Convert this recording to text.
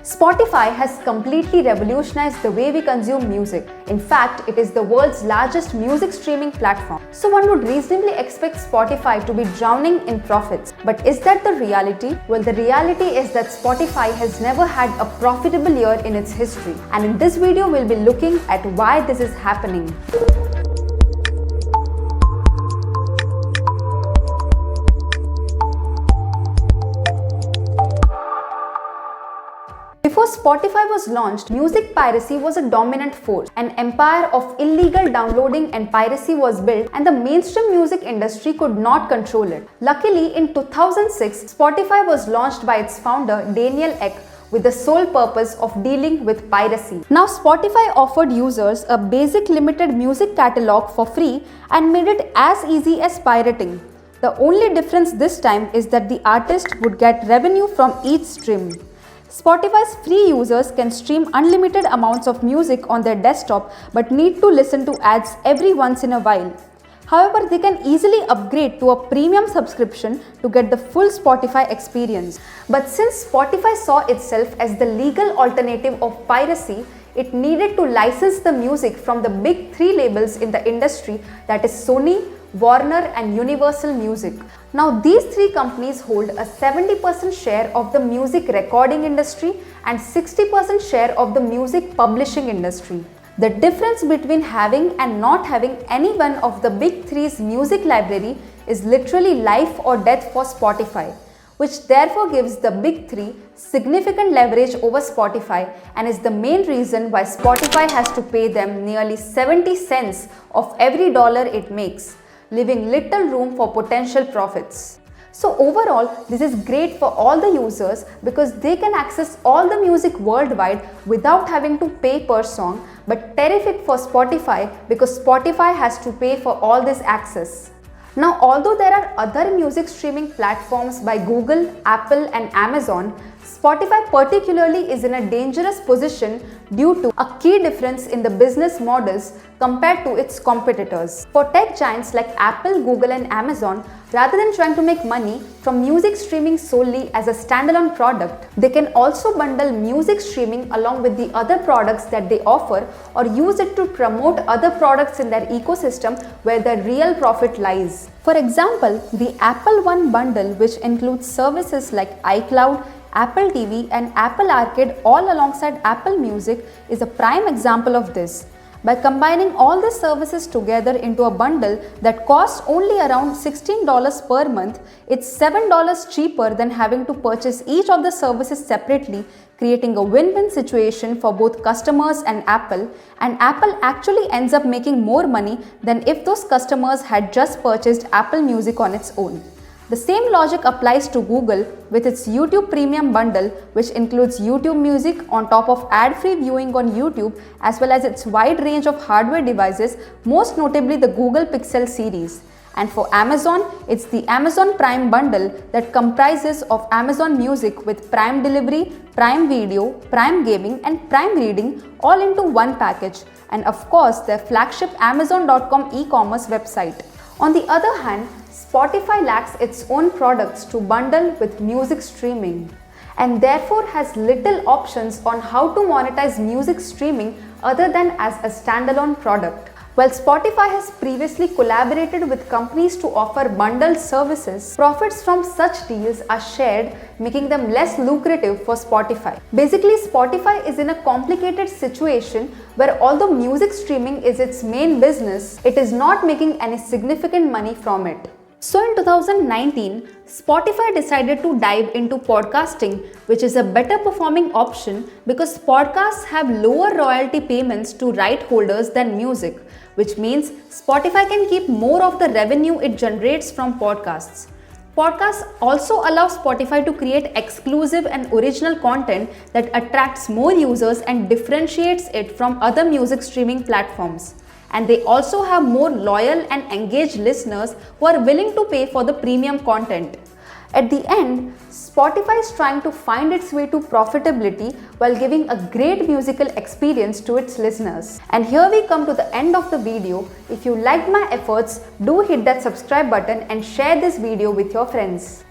Spotify has completely revolutionized the way we consume music. In fact, it is the world's largest music streaming platform. So one would reasonably expect Spotify to be drowning in profits. But is that the reality? Well, the reality is that Spotify has never had a profitable year in its history. And in this video, we'll be looking at why this is happening. Before Spotify was launched, music piracy was a dominant force. An empire of illegal downloading and piracy was built, and the mainstream music industry could not control it. Luckily, in 2006, Spotify was launched by its founder, Daniel Ek, with the sole purpose of dealing with piracy. Now, Spotify offered users a basic limited music catalog for free and made it as easy as pirating. The only difference this time is that the artist would get revenue from each stream. Spotify's free users can stream unlimited amounts of music on their desktop but need to listen to ads every once in a while. However, they can easily upgrade to a premium subscription to get the full Spotify experience. But since Spotify saw itself as the legal alternative of piracy, it needed to license the music from the big three labels in the industry, that is Sony, Warner and Universal Music. Now these three companies hold a 70% share of the music recording industry and 60% share of the music publishing industry. The difference between having and not having any one of the big three's music library is literally life or death for Spotify, which therefore gives the big three significant leverage over Spotify and is the main reason why Spotify has to pay them nearly 70 cents of every dollar it makes, leaving little room for potential profits. So overall, this is great for all the users because they can access all the music worldwide without having to pay per song, but terrific for Spotify because Spotify has to pay for all this access. Now, although there are other music streaming platforms by Google, Apple and Amazon, Spotify particularly is in a dangerous position due to a key difference in the business models compared to its competitors. For tech giants like Apple, Google and Amazon, rather than trying to make money from music streaming solely as a standalone product, they can also bundle music streaming along with the other products that they offer or use it to promote other products in their ecosystem where the real profit lies. For example, the Apple One bundle, which includes services like iCloud, Apple TV and Apple Arcade all alongside Apple Music, is a prime example of this. By combining all the services together into a bundle that costs only around $16 per month, it's $7 cheaper than having to purchase each of the services separately, creating a win-win situation for both customers and Apple actually ends up making more money than if those customers had just purchased Apple Music on its own. The same logic applies to Google with its YouTube Premium bundle, which includes YouTube Music on top of ad-free viewing on YouTube as well as its wide range of hardware devices, most notably the Google Pixel series. And for Amazon, it's the Amazon Prime bundle that comprises of Amazon Music with Prime Delivery, Prime Video, Prime Gaming and Prime Reading all into one package, and of course their flagship Amazon.com e-commerce website. On the other hand, Spotify lacks its own products to bundle with music streaming and therefore has little options on how to monetize music streaming other than as a standalone product. While Spotify has previously collaborated with companies to offer bundled services, profits from such deals are shared, making them less lucrative for Spotify. Basically, Spotify is in a complicated situation where although music streaming is its main business, it is not making any significant money from it. So in 2019, Spotify decided to dive into podcasting, which is a better performing option because podcasts have lower royalty payments to right holders than music, which means Spotify can keep more of the revenue it generates from podcasts. Podcasts also allow Spotify to create exclusive and original content that attracts more users and differentiates it from other music streaming platforms. And they also have more loyal and engaged listeners who are willing to pay for the premium content. At the end, Spotify is trying to find its way to profitability while giving a great musical experience to its listeners. And here we come to the end of the video. If you liked my efforts, do hit that subscribe button and share this video with your friends.